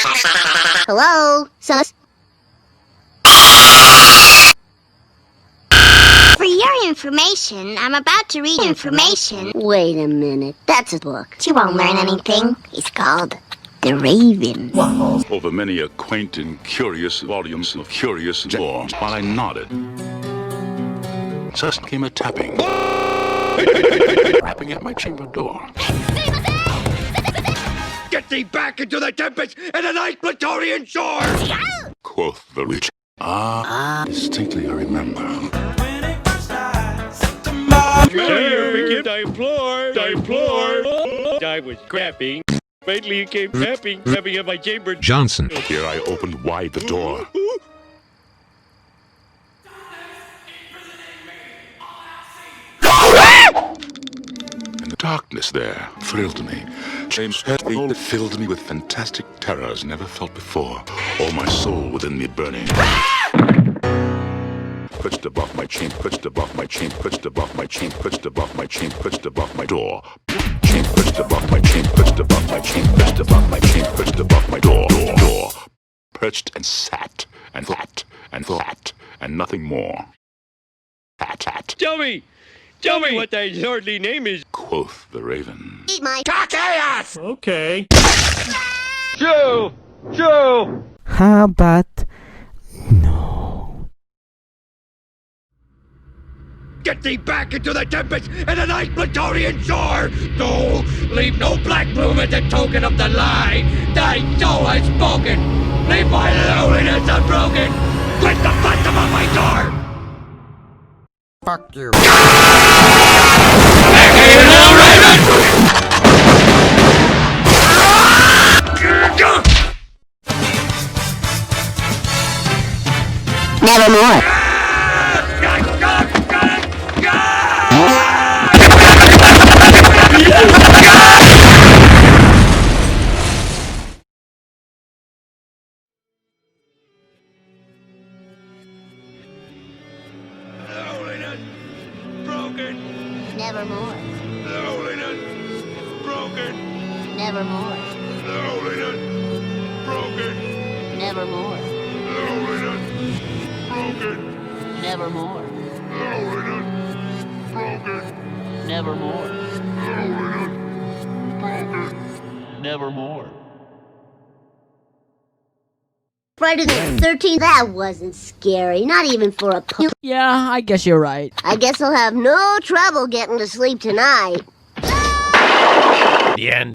Hello, sus. For your information, I'm about to read information. Wait a minute, that's a book. You won't learn anything. It's called The Raven. Over many a quaint and curious volumes of curious lore, while I nodded, just came a tapping. Rapping at my chamber door. Get thee back into the tempest and the night Praetorian shore! Quoth the witch. Distinctly I remember. Sir, I implore. I was crapping. Finally you came crapping at my chamber. Johnson. Here I opened wide the door. And the darkness there thrilled me. James Hetfield filled me with fantastic terrors never felt before. All my soul within me burning. Perched above my chain, perched above my chain, perched above my chain, perched above my chain, perched above my door. Chain perched above my chain, perched above my chain, perched above my chain, perched above my door. Perched and sat and flat and flat and nothing more. Hat. Tell me what thy lordly name is. Quoth the Raven. Eat my Takeas! Okay. Joe! How about no? Get thee back into the tempest and the night Praetorian shore! No, leave no black bloom as a token of the lie! Thy soul has spoken! Leave my loneliness unbroken! Quit the phantom of my door! Fuck you. Nevermore. Nevermore. Loneliness broken. Nevermore. Loneliness broken. Nevermore. Loneliness broken. Nevermore. Loneliness broken. Nevermore. Loneliness broken. Nevermore. Friday the 13th? That wasn't scary, not even for a punk. Yeah, I guess you're right. I guess I'll have no trouble getting to sleep tonight. The end.